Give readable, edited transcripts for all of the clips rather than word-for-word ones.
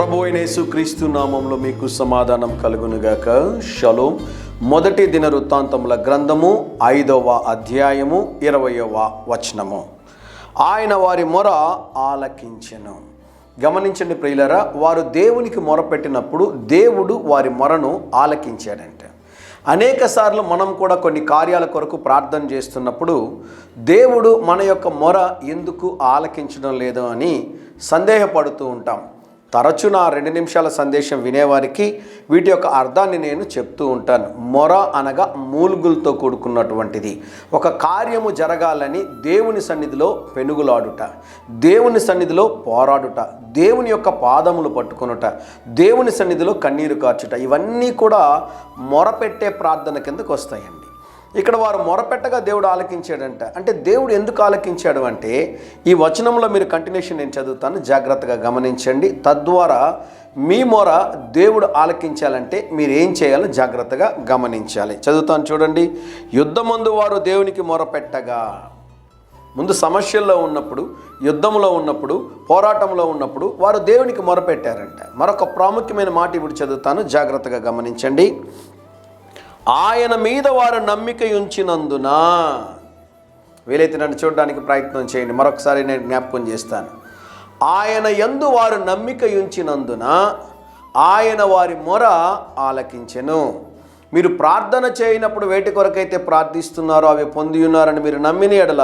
ప్రభు అయిన యేసుక్రీస్తు నామంలో మీకు సమాధానం కలుగునుగాక. షలోం. మొదటి దినవృత్తాంతముల గ్రంథము 5వ అధ్యాయము 20వ వచనము. ఆయన వారి మొర ఆలకించెను. గమనించండి ప్రియులారా, వారు దేవునికి మొరపెట్టినప్పుడు దేవుడు వారి మొరను ఆలకించాడంట. అనేక సార్లు మనం కూడా కొన్ని కార్యాల కొరకు ప్రార్థన చేస్తున్నప్పుడు దేవుడు మన యొక్క మొర ఎందుకు ఆలకించడం లేదు అని సందేహపడుతూ ఉంటాం. తరచు నా 2 నిమిషాల సందేశం వినేవారికి వీటి యొక్క అర్థాన్ని నేను చెప్తూ ఉంటాను. మొర అనగా మూలుగులతో కూడుకున్నటువంటిది. ఒక కార్యము జరగాలని దేవుని సన్నిధిలో పెనుగులాడుట, దేవుని సన్నిధిలో పోరాడుట, దేవుని యొక్క పాదములు పట్టుకొనుట, దేవుని సన్నిధిలో కన్నీరు కార్చుట, ఇవన్నీ కూడా మొరపెట్టే ప్రార్థన కిందకు వస్తాయండి. ఇక్కడ వారు మొరపెట్టగా దేవుడు ఆలకించాడంట. అంటే దేవుడు ఎందుకు ఆలకించాడు అంటే, ఈ వచనంలో మీరు కంటిన్యూషన్ నేను చదువుతాను, జాగ్రత్తగా గమనించండి. తద్వారా మీ మొర దేవుడు ఆలకించాలంటే మీరు ఏం చేయాలో జాగ్రత్తగా గమనించాలి. చదువుతాను చూడండి. యుద్ధమందు వారు దేవునికి మొరపెట్టగా, ముందు సమస్యల్లో ఉన్నప్పుడు, యుద్ధంలో ఉన్నప్పుడు, పోరాటంలో ఉన్నప్పుడు వారు దేవునికి మొరపెట్టారంట. మరొక ప్రాముఖ్యమైన మాట ఇప్పుడు చదువుతాను, జాగ్రత్తగా గమనించండి. ఆయన మీద వారు నమ్మిక ఉంచినందున, వీలైతే నన్ను చూడడానికి ప్రయత్నం చేయండి, మరొకసారి నేను జ్ఞాపకం చేస్తాను. ఆయన యందు వారు నమ్మిక ఉంచినందున ఆయన వారి మొర ఆలకించెను. మీరు ప్రార్థన చేయనప్పుడు వేటి కొరకైతే ప్రార్థిస్తున్నారో అవి పొంది ఉన్నారని మీరు నమ్మిన ఎడల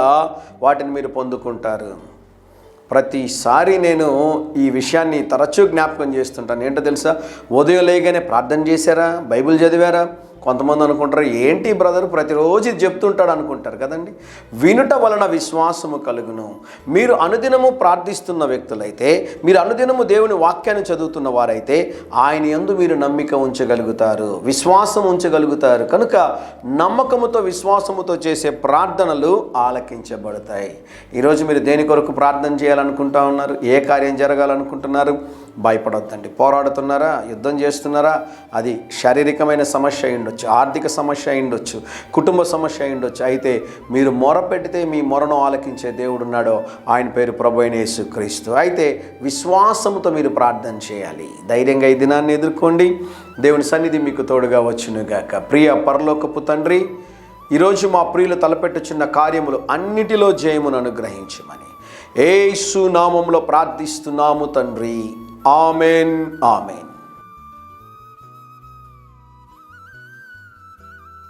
వాటిని మీరు పొందుకుంటారు. ప్రతిసారి నేను ఈ విషయాన్ని తరచూ జ్ఞాపకం చేస్తుంటాను. ఏంటో తెలుసా? ఉదయం లేగానే ప్రార్థన చేశారా, బైబిల్ చదివారా? కొంతమంది అనుకుంటారు, ఏంటి బ్రదర్ ప్రతిరోజు ఇది చెప్తుంటాడు అనుకుంటారు కదండి. వినుట వలన విశ్వాసము కలుగును. మీరు అనుదినము ప్రార్థిస్తున్న వ్యక్తులైతే, మీరు అనుదినము దేవుని వాక్యాన్ని చదువుతున్న వారైతే ఆయన యందు మీరు నమ్మిక ఉంచగలుగుతారు, విశ్వాసం ఉంచగలుగుతారు. కనుక నమ్మకముతో విశ్వాసముతో చేసే ప్రార్థనలు ఆలకించబడతాయి. ఈరోజు మీరు దేని కొరకు ప్రార్థన చేయాలనుకుంటా ఉన్నారు? ఏ కార్యం జరగాలనుకుంటున్నారు? భయపడొద్దండి. పోరాడుతున్నారా, యుద్ధం చేస్తున్నారా? అది శారీరకమైన సమస్య అయి ఉండొచ్చు, ఆర్థిక సమస్య అయి ఉండొచ్చు, కుటుంబ సమస్య అయి ఉండొచ్చు. అయితే మీరు మొర పెడితే మీ మొరను ఆలకించే దేవుడు ఉన్నాడో ఆయన పేరు ప్రభు అయిన యేసుక్రీస్తు. అయితే విశ్వాసముతో మీరు ప్రార్థన చేయాలి. ధైర్యంగా ఈ దినాన్ని ఎదుర్కోండి. దేవుని సన్నిధి మీకు తోడుగా వచ్చునుగాక. ప్రియ పరలోకపు తండ్రి, ఈరోజు మా ప్రియులు తలపెట్టుచున్న కార్యములు అన్నిటిలో జయమును అనుగ్రహించమని యేసు నామములో ప్రార్థిస్తున్నాము తండ్రి. Amen, amen.